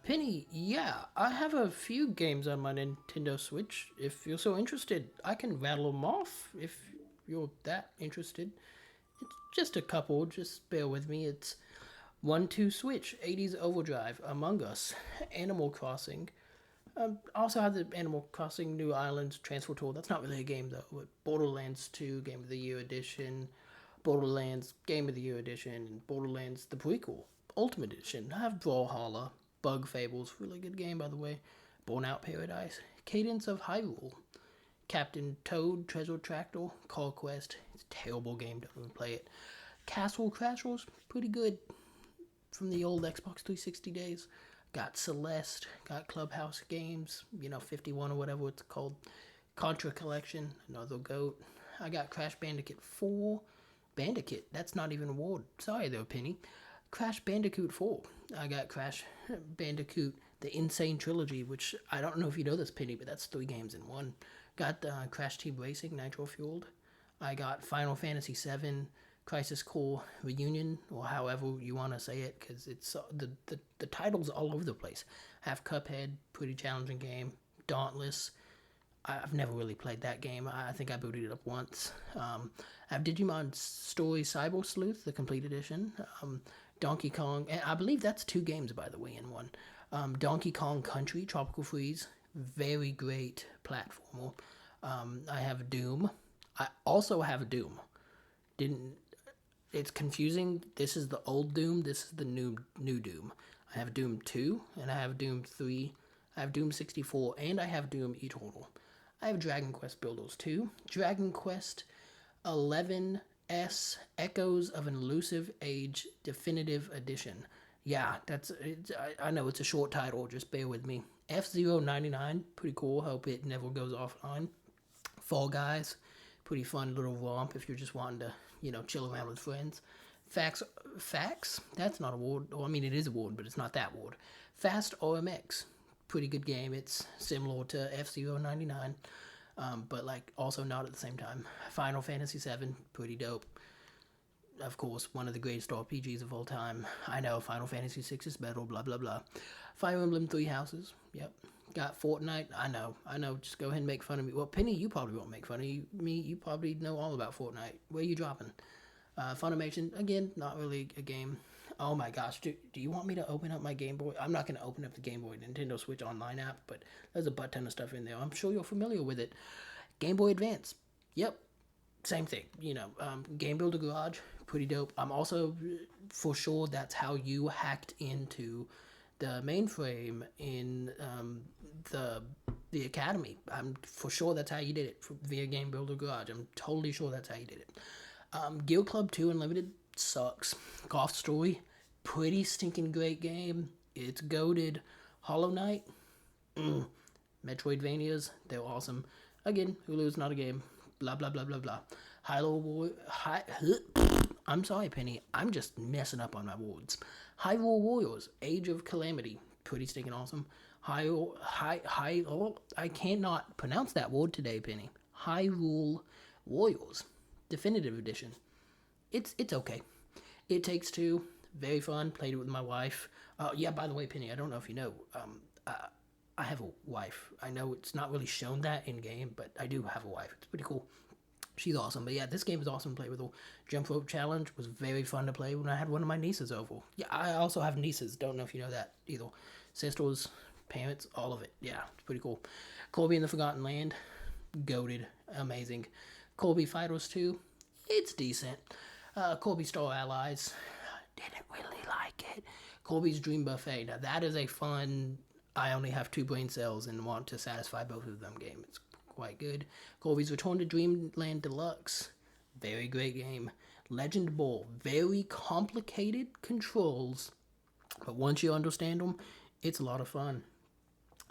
Penny, yeah, I have a few games on my Nintendo Switch. If you're so interested, I can rattle them off if you're that interested. It's just a couple, just bear with me. It's 1 2 Switch, 80s Overdrive, Among Us, Animal Crossing. Also have the Animal Crossing New Islands Transfer Tour. That's not really a game though. But Borderlands 2 Game of the Year Edition, Borderlands Game of the Year Edition, and Borderlands the prequel Ultimate Edition. I have Brawlhalla, Bug Fables, really good game by the way. Born Out Paradise, Cadence of Hyrule, Captain Toad Treasure Tractor, Call Quest. It's a terrible game. Don't even play it. Castle Crashers, pretty good from the old Xbox 360 days. Got Celeste, got Clubhouse Games, 51 or whatever it's called. Contra Collection, another GOAT. I got Crash Bandicoot 4. Bandicoot, that's not even a word. Sorry though, Penny. Crash Bandicoot 4. I got Crash Bandicoot, the Insane Trilogy, which I don't know if you know this, Penny, but that's 3 games in one. Got Crash Team Racing, Nitro Fueled. I got Final Fantasy 7, Crisis Core Reunion, or however you want to say it, because it's the title's all over the place. Have Cuphead, pretty challenging game. Dauntless, I've never really played that game. I think I booted it up once. I have Digimon Story Cyber Sleuth, the complete edition. Donkey Kong, and I believe that's 2 games by the way in one. Donkey Kong Country Tropical Freeze, very great platformer. I have Doom. I also have Doom. Didn't It's confusing. This is the old Doom. This is the new Doom. I have Doom 2, and I have Doom 3. I have Doom 64, and I have Doom Eternal. I have Dragon Quest Builders 2, Dragon Quest 11S Echoes of an Elusive Age Definitive Edition. Yeah, I know it's a short title, just bear with me. F-Zero 99, pretty cool. Hope it never goes offline. Fall Guys, pretty fun little romp if you're just wanting to, chill around with friends. Facts? That's not a word. Well, I mean, it is a word, but it's not that word. Fast OMX, pretty good game. It's similar to F-Zero 99, but also not at the same time. Final Fantasy 7, pretty dope. Of course, one of the greatest RPGs of all time. I know Final Fantasy 6 is better, blah blah blah. Fire Emblem Three Houses, yep. Got Fortnite, I know. Just go ahead and make fun of me. Well, Penny, you probably won't make fun of me. You probably know all about Fortnite. Where are you dropping? Funimation, again, not really a game. Oh my gosh, do you want me to open up my Game Boy? I'm not going to open up the Game Boy Nintendo Switch Online app, but there's a butt ton of stuff in there. I'm sure you're familiar with it. Game Boy Advance, yep, same thing. Game Builder Garage, pretty dope. I'm also, for sure, that's how you hacked into the mainframe in the academy. I'm for sure that's how you did it via Game Builder Garage. I'm totally sure that's how you did it. Guild Club 2 Unlimited sucks. Golf Story, pretty stinking great game. It's goated. Hollow Knight, Metroidvanias, they're awesome. Again, Hulu's not a game. Blah blah blah blah blah. I'm sorry, Penny. I'm just messing up on my words. Hyrule Warriors, Age of Calamity, pretty stinking awesome. I cannot pronounce that word today, Penny. Hyrule Warriors, Definitive Edition. It's okay. It Takes Two, very fun. Played it with my wife. Yeah, by the way, Penny, I don't know if you know. I have a wife. I know it's not really shown that in game, but I do have a wife. It's pretty cool. She's awesome. But yeah, this game is awesome to play with her. Jump Rope Challenge was very fun to play when I had one of my nieces over. Yeah, I also have nieces. Don't know if you know that either. Sisters, parents, all of it. Yeah, it's pretty cool. Kirby in the Forgotten Land, goated, amazing. Kirby Fighters 2, it's decent. Kirby Star Allies, didn't really like it. Kirby's Dream Buffet, now that is a fun, I only have 2 brain cells and want to satisfy both of them game. It's quite good. Kirby's Return to Dreamland Deluxe, very great game. Legend Ball, very complicated controls, but once you understand them, it's a lot of fun.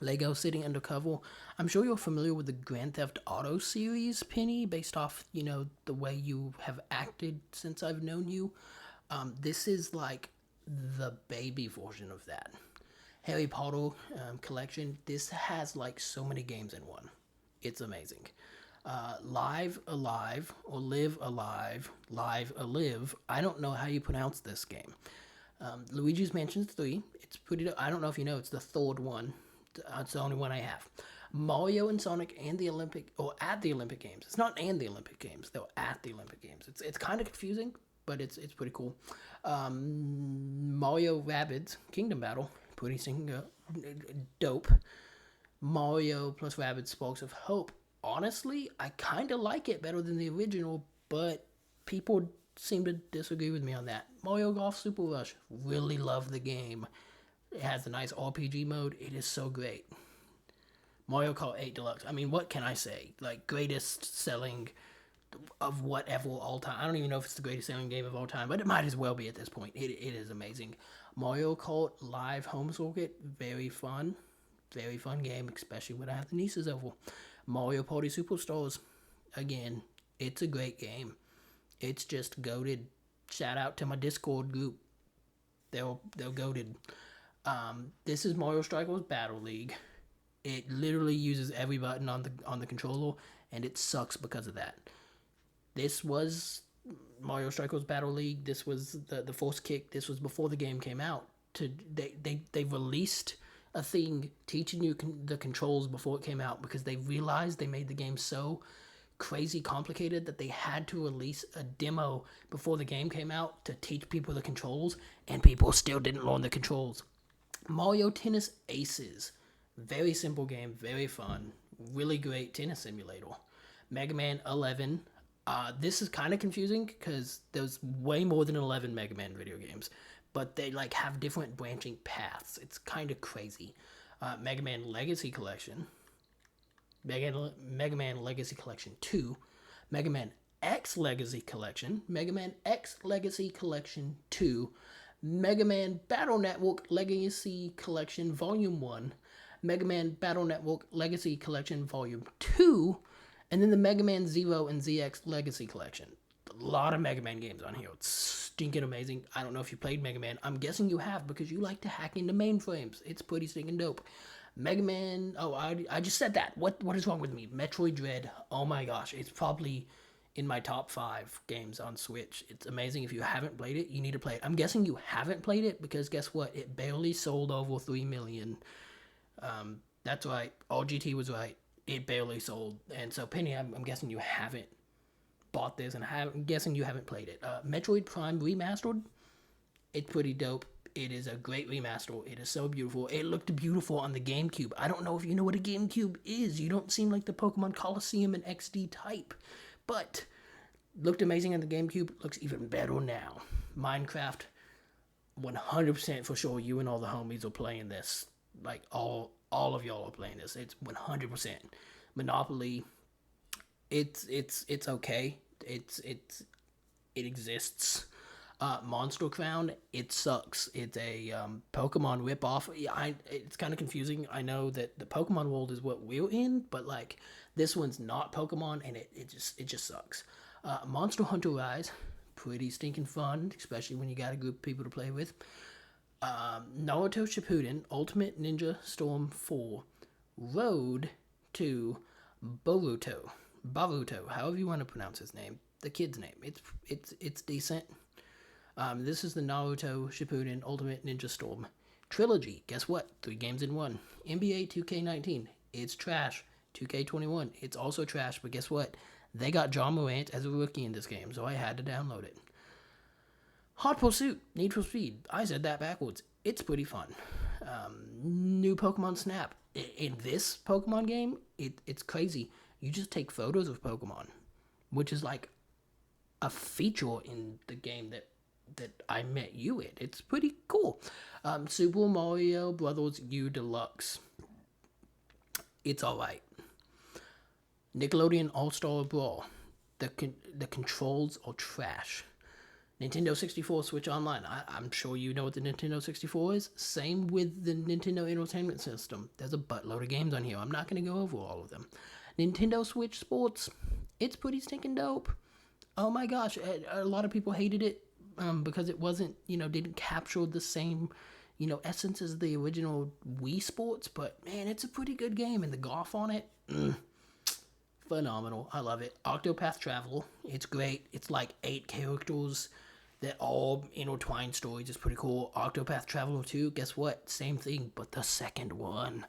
Lego City Undercover. I'm sure you're familiar with the Grand Theft Auto series, Penny, based off, the way you have acted since I've known you. This is like the baby version of that. Harry Potter collection. This has so many games in one. It's amazing. Live Alive, or Live Alive, Live Alive. I don't know how you pronounce this game. Luigi's Mansion 3. It's pretty. I don't know if you know. It's the third one. It's the only one I have. Mario and Sonic and the Olympic or at the Olympic Games. It's not and the Olympic Games. They're at the Olympic Games. It's kind of confusing, but it's pretty cool. Mario Rabbids Kingdom Battle. Pretty single dope. Mario plus Rabbids Sparks of Hope. Honestly, I kind of like it better than the original, but people seem to disagree with me on that. Mario Golf Super Rush. Really love the game. It has a nice RPG mode. It is so great. Mario Kart 8 Deluxe. I mean, what can I say? Like, greatest selling of whatever all time. I don't even know if it's the greatest selling game of all time, but it might as well be at this point. It is amazing. Mario Kart Live Home Circuit. Very fun. Very fun game, especially when I have the nieces over. Mario Party Superstars. Again, it's a great game. It's just goated. Shout out to my Discord group. They're goated. This is Mario Strikers Battle League. It literally uses every button on the controller, and it sucks because of that. This was Mario Strikers Battle League. This was the first kick. This was before the game came out. They released a thing teaching you the controls before it came out because they realized they made the game so crazy complicated that they had to release a demo before the game came out to teach people the controls, and people still didn't learn the controls. Mario Tennis Aces. Very simple game, very fun, really great tennis simulator. Mega Man 11. This is kind of confusing because there's way more than 11 Mega Man video games, but they like have different branching paths. It's kind of crazy. Mega Man Legacy Collection. Mega Man Legacy Collection 2. Mega Man X Legacy Collection. Mega Man X Legacy Collection 2. Mega Man Battle Network Legacy Collection Volume 1. Mega Man Battle Network Legacy Collection Volume 2, and then the Mega Man Zero and ZX Legacy Collection. A lot of Mega Man games on here. It's stinking amazing. I don't know if you played Mega Man. I'm guessing you have because you like to hack into mainframes. It's pretty stinking dope. Mega Man... Oh, I just said that. What is wrong with me? Metroid Dread. Oh my gosh. It's probably in my top 5 games on Switch. It's amazing. If you haven't played it, you need to play it. I'm guessing you haven't played it because guess what? It barely sold over 3 million. That's right. RGT was right. It barely sold. And so, Penny, I'm guessing you haven't bought this, and I'm guessing you haven't played it. Metroid Prime Remastered. It's pretty dope. It is a great remaster. It is so beautiful. It looked beautiful on the GameCube. I don't know if you know what a GameCube is. You don't seem like the Pokemon Coliseum and XD type. But looked amazing on the GameCube. Looks even better now. Minecraft. 100% for sure you and all the homies are playing this. Like, all of y'all are playing this. It's 100%. Monopoly, it's okay. It exists. Monster Crown, it sucks. It's a Pokemon ripoff. Yeah, it's kind of confusing. I know that the Pokemon world is what we're in, but like this one's not Pokemon, and it just sucks. Monster Hunter Rise, pretty stinking fun, especially when you got a group of people to play with. Naruto Shippuden Ultimate Ninja Storm 4 Road to Boruto, however you want to pronounce his name, the kid's name. It's decent. This is the Naruto Shippuden Ultimate Ninja Storm trilogy. Guess what? 3 games in 1. NBA 2K19. It's trash. 2K21. It's also trash, but guess what? They got John Morant as a rookie in this game, so I had to download it. Hot Pursuit, Need for Speed. I said that backwards. It's pretty fun. New Pokemon Snap. In this Pokemon game, it's crazy. You just take photos of Pokemon, which is like a feature in the game that I met you in. It's pretty cool. Super Mario Brothers U Deluxe. It's alright. Nickelodeon All-Star Brawl. The controls are trash. Nintendo 64 Switch Online. I'm sure you know what the Nintendo 64 is. Same with the Nintendo Entertainment System. There's a buttload of games on here. I'm not going to go over all of them. Nintendo Switch Sports. It's pretty stinking dope. Oh my gosh. A lot of people hated it because it wasn't, didn't capture the same, essence as the original Wii Sports. But, man, it's a pretty good game. And the golf on it, phenomenal. I love it. Octopath Traveler. It's great. It's like 8 characters. They're all intertwined stories. It's pretty cool. Octopath Traveler 2, guess what? Same thing, but the second one.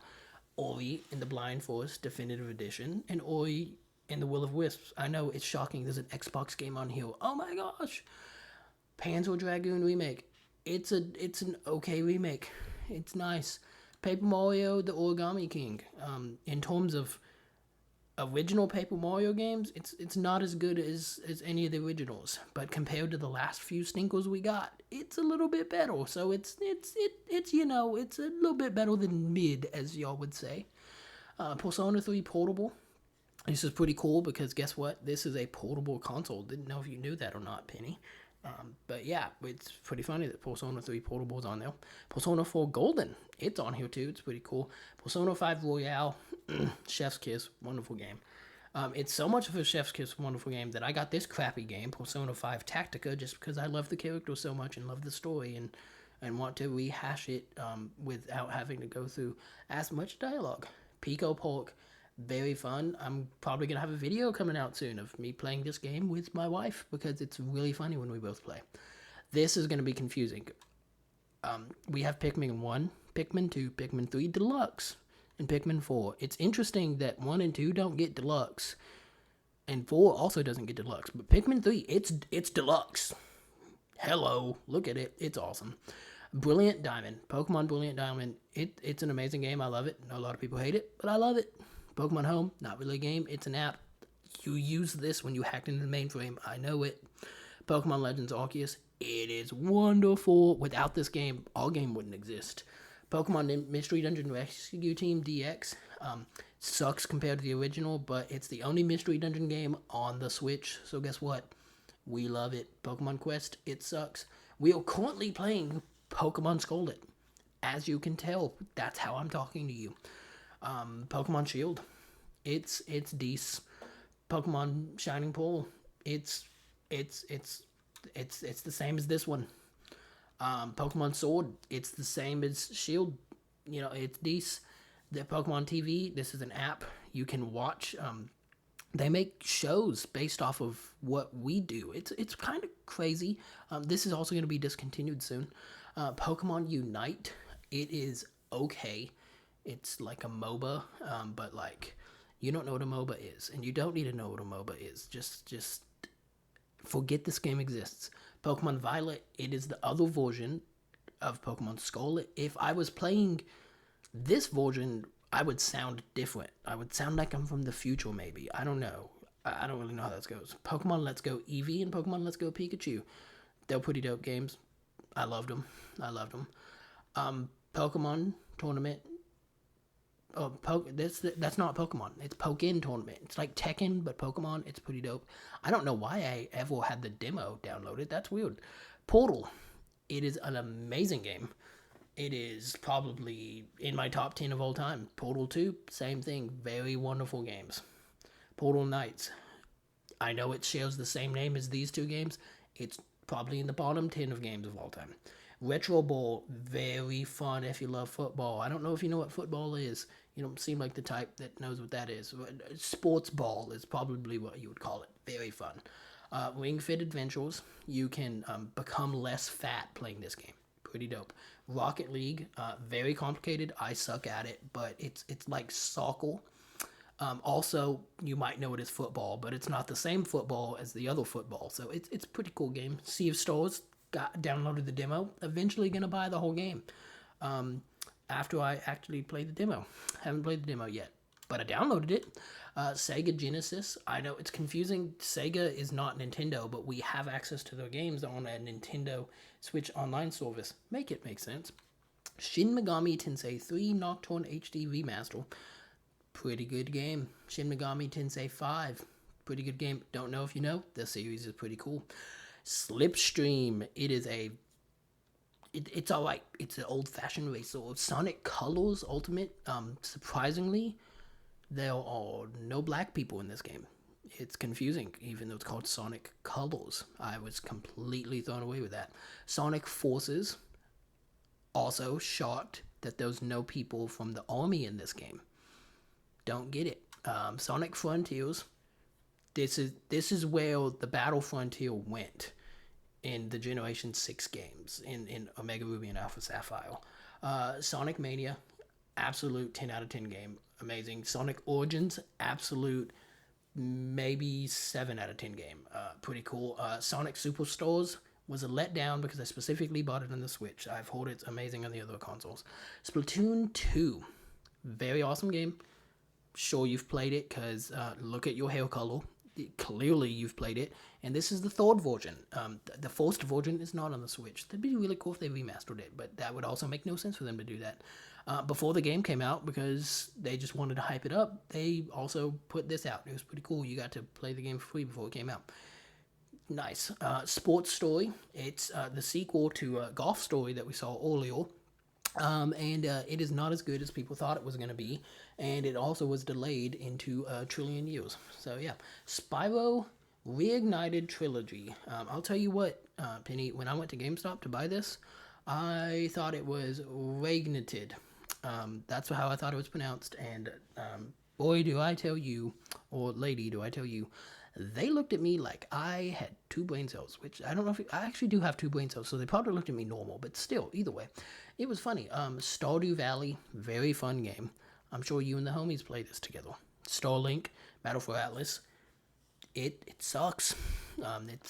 Ori in the Blind Forest Definitive Edition, and Ori in the Will of Wisps. I know it's shocking. There's an Xbox game on here. Oh my gosh! Panzer Dragoon remake. It's an okay remake. It's nice. Paper Mario: The Origami King. In terms of original Paper Mario games, it's not as good as any of the originals. But compared to the last few stinkers we got, it's a little bit better. So it's you know, it's a little bit better than mid, as y'all would say. Persona 3 Portable. This is pretty cool because guess what? This is a portable console. Didn't know if you knew that or not, Penny. But yeah, it's pretty funny that Persona 3 Portable is on there. Persona 4 Golden, it's on here too. It's pretty cool. Persona 5 Royale, Chef's Kiss, wonderful game. It's so much of a Chef's Kiss wonderful game that I got this crappy game, Persona 5 Tactica, just because I love the character so much and love the story and want to rehash it without having to go through as much dialogue. Pico Pork, very fun. I'm probably going to have a video coming out soon of me playing this game with my wife because it's really funny when we both play. This is going to be confusing. We have Pikmin 1, Pikmin 2, Pikmin 3 Deluxe, and Pikmin 4. It's interesting that 1 and 2 don't get Deluxe, and 4 also doesn't get Deluxe. But Pikmin 3, it's Deluxe. Hello, look at it. It's awesome. Brilliant Diamond, Pokemon Brilliant Diamond. It's an amazing game. I love it. A lot of people hate it, but I love it. Pokemon Home, not really a game. It's an app. You use this when you hacked into the mainframe. I know it. Pokemon Legends Arceus, it is wonderful. Without this game, our game wouldn't exist. Pokemon Mystery Dungeon Rescue Team DX sucks compared to the original, but it's the only Mystery Dungeon game on the Switch. So guess what? We love it. Pokemon Quest, it sucks. We are currently playing Pokemon Scarlet. As you can tell, that's how I'm talking to you. Pokemon Shield, it's decent. Pokemon Shining Pearl, it's the same as this one. Pokemon Sword, it's the same as Shield. You know, it's decent. The Pokemon TV, this is an app you can watch. They make shows based off of what we do. It's kind of crazy. This is also going to be discontinued soon. Pokemon Unite, it is okay. It's like a MOBA, but like you don't know what a MOBA is, and you don't need to know what a MOBA is. Just forget this game exists. Pokemon Violet, it is the other version of Pokemon Scarlet. If I was playing this version, I would sound different. I would sound like I'm from the future, maybe. I don't know. I don't really know how that goes. Pokemon Let's Go Eevee and Pokemon Let's Go Pikachu. They're pretty dope games. I loved them. Pokemon Tournament. Oh, that's not Pokemon. It's Pokken Tournament. It's like Tekken, but Pokemon. It's pretty dope. I don't know why I ever had the demo downloaded. That's weird. Portal. It is an amazing game. It is probably in my top 10 of all time. Portal 2, same thing. Very wonderful games. Portal Knights. I know it shares the same name as these two games. It's probably in the bottom 10 of games of all time. Retro Ball, very fun if you love football. I don't know if you know what football is. You don't seem like the type that knows what that is. Sports ball is probably what you would call it. Very fun. Ring Fit Adventures, you can become less fat playing this game. Pretty dope. Rocket League, very complicated. I suck at it, but it's like soccer. Also, you might know it as football, but it's not the same football as the other football. So it's a pretty cool game. Sea of Stars, downloaded the demo. Eventually gonna buy the whole game. After I actually play the demo. Haven't played the demo yet, but I downloaded it. Sega Genesis. I know it's confusing. Sega is not Nintendo, but we have access to their games on a Nintendo Switch online service. Make it make sense. Shin Megami Tensei 3 Nocturne HD Remaster. Pretty good game. Shin Megami Tensei 5. Pretty good game. Don't know if you know. The series is pretty cool. Slipstream. It is it's alright. It's an old-fashioned racer. Sonic Colors Ultimate. Surprisingly, there are no black people in this game. It's confusing, even though it's called Sonic Colors. I was completely thrown away with that. Sonic Forces. Also shocked that there's no people from the army in this game. Don't get it. Sonic Frontiers. This is where the Battle Frontier went. in the Generation 6 games in Omega Ruby and Alpha Sapphire. Sonic Mania, absolute 10 out of 10 game. Amazing. Sonic Origins, absolute maybe 7 out of 10 game. Pretty cool. Sonic Superstores was a letdown because I specifically bought it on the Switch. I've heard it's amazing on the other consoles. Splatoon 2, very awesome game. Sure, you've played it because look at your hair color. Clearly, you've played it. And this is the third version. The first version is not on the Switch. That'd be really cool if they remastered it, but that would also make no sense for them to do that. Before the game came out, because they just wanted to hype it up, they also put this out. It was pretty cool. You got to play the game for free before it came out. Nice. Sports Story. It's the sequel to Golf Story that we saw earlier. And it is not as good as people thought it was going to be. And it also was delayed into a trillion years. So, yeah. Spyro Reignited Trilogy. I'll tell you what, Penny, when I went to GameStop to buy this, I thought it was Reignited. That's how I thought it was pronounced. And boy, do I tell you, or lady, do I tell you, they looked at me like I had two brain cells, which I don't know if I actually do have two brain cells, so they probably looked at me normal, but still, either way, it was funny. Stardew Valley, very fun game. I'm sure you and the homies play this together. Starlink, Battle for Atlas, it sucks.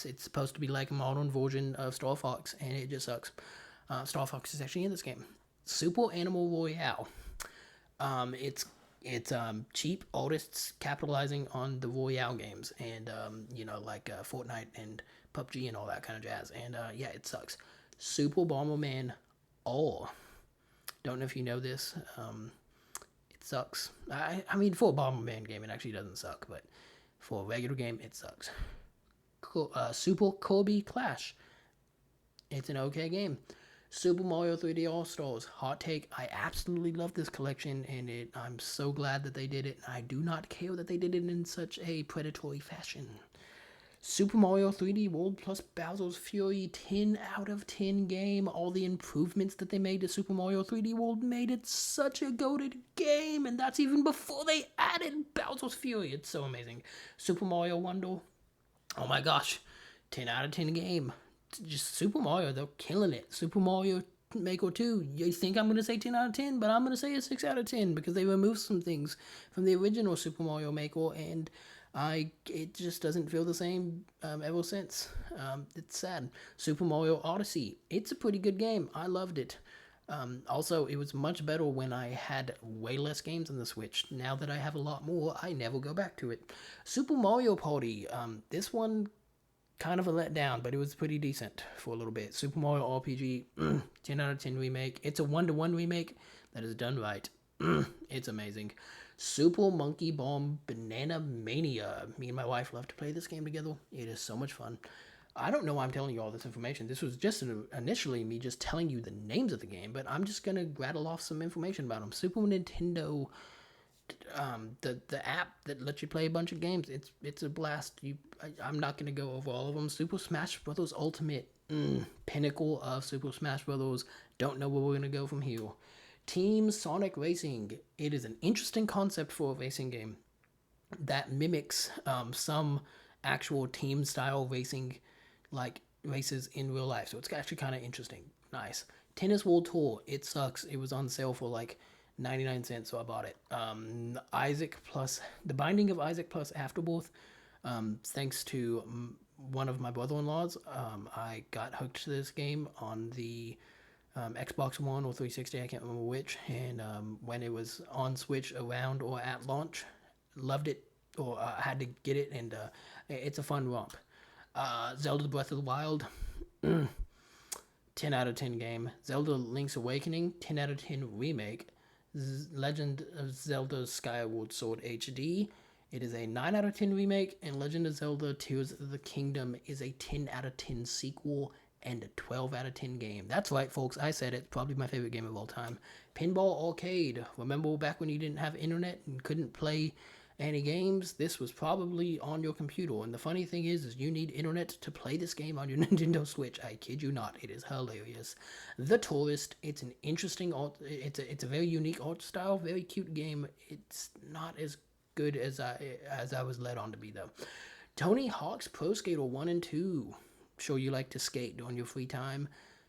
It's supposed to be like a modern version of Star Fox, and it just sucks. Star Fox is actually in this game. Super Animal Royale. It's cheap artists capitalizing on the Royale games, and like Fortnite and PUBG and all that kind of jazz. And yeah, it sucks. Super Bomberman Oh, don't know if you know this. It sucks. I mean, for a Bomberman game, it actually doesn't suck, but for a regular game, it sucks. Super Kirby Clash. It's an okay game. Super Mario 3D All Stars. Hot take. I absolutely love this collection, and I'm so glad that they did it. I do not care that they did it in such a predatory fashion. Super Mario 3D World plus Bowser's Fury, 10 out of 10 game. All the improvements that they made to Super Mario 3D World made it such a goated game, and that's even before they added Bowser's Fury. It's so amazing. Super Mario Wonder. Oh my gosh, 10 out of 10 game. Just Super Mario, they're killing it. Super Mario Maker 2, you think I'm going to say 10 out of 10, but I'm going to say a 6 out of 10 because they removed some things from the original Super Mario Maker, and it just doesn't feel the same ever since. It's sad. Super Mario Odyssey, it's a pretty good game. I loved it. Also, it was much better when I had way less games on the Switch. Now that I have a lot more, I never go back to it. Super Mario Party, this one kind of a letdown, but it was pretty decent for a little bit. Super Mario RPG, 10 out of 10 remake. It's a 1-to-1 remake that is done right. It's amazing. Super Monkey Ball Banana Mania. Me and my wife love to play this game together. It is so much fun. I don't know why I'm telling you all this information. This was just initially me just telling you the names of the game, but I'm just going to rattle off some information about them. Super Nintendo, the app that lets you play a bunch of games, it's a blast. I'm not going to go over all of them. Super Smash Bros. Ultimate, pinnacle of Super Smash Bros. Don't know where we're going to go from here. Team Sonic Racing. It is an interesting concept for a racing game that mimics some actual team style racing, like races in real life. So it's actually kind of interesting. Nice. Tennis World Tour. It sucks. It was on sale for like 99 cents, so I bought it. Isaac plus The Binding of Isaac plus Afterbirth. Thanks to one of my brother-in-laws, I got hooked to this game on the Xbox One or 360, I can't remember which, and when it was on Switch around or at launch, loved it, or I had to get it, and it's a fun romp. Zelda Breath of the Wild, 10 out of 10 game. Zelda Link's Awakening, 10 out of 10 remake. Legend of Zelda Skyward Sword HD, it is a 9 out of 10 remake, and Legend of Zelda Tears of the Kingdom is a 10 out of 10 sequel and a 12 out of 10 game. That's right, folks. I said it. Probably my favorite game of all time. Pinball Arcade. Remember back when you didn't have internet and couldn't play any games? This was probably on your computer. And the funny thing is you need internet to play this game on your Nintendo Switch. I kid you not. It is hilarious. The Tourist. It's an interesting art. It's a very unique art style. Very cute game. It's not as good as I was led on to be, though. Tony Hawk's Pro Skater 1 and 2. sure you like to skate during your free time.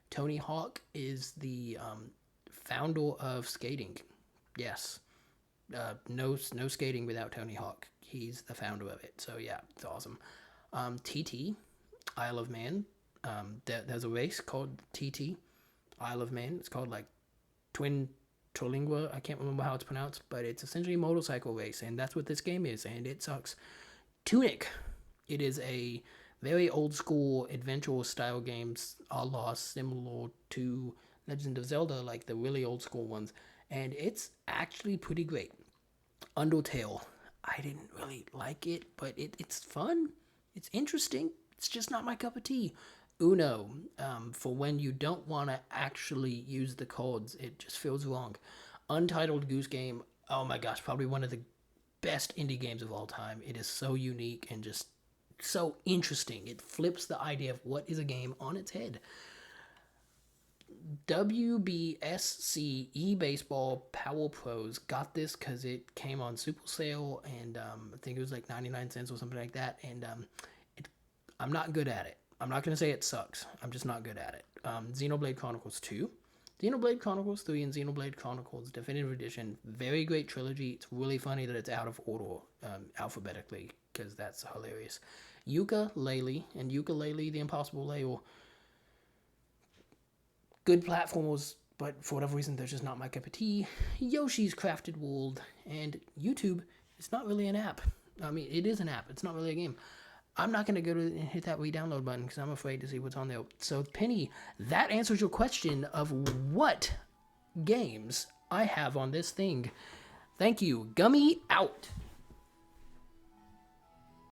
Tony Hawk is the founder of skating. Yes. No skating without Tony Hawk. He's the founder of it. So yeah, it's awesome. TT, Isle of Man. There's a race called TT, Isle of Man. It's called like Twin Tolingua. I can't remember how it's pronounced, but it's essentially a motorcycle race, and that's what this game is, and it sucks. Tunic. It is a very old school adventure style games, a la similar to Legend of Zelda, like the really old school ones, and it's actually pretty great. Undertale. I didn't really like it, but it's fun. It's interesting. It's just not my cup of tea. Uno, for when you don't want to actually use the cards, it just feels wrong. Untitled Goose Game, oh my gosh, probably one of the best indie games of all time. It is so unique and just so interesting. It flips the idea of what is a game on its head. WBSC eBaseball Power Pros got this because it came on Super Sale, and I think it was like 99 cents or something like that, and I'm not good at it. I'm not going to say it sucks. I'm just not good at it. Xenoblade Chronicles 2, Xenoblade Chronicles 3, and Xenoblade Chronicles Definitive Edition. Very great trilogy. It's really funny that it's out of order alphabetically, because that's hilarious. Yooka-Laylee and Yooka-Laylee The Impossible Layer. Good platformers, but for whatever reason, they're just not my cup of tea. Yoshi's Crafted World, and YouTube is not really an app. I mean, it is an app. It's not really a game. I'm not going to go to and hit that re-download button because I'm afraid to see what's on there. So, Penny, that answers your question of what games I have on this thing. Thank you. Gummy out.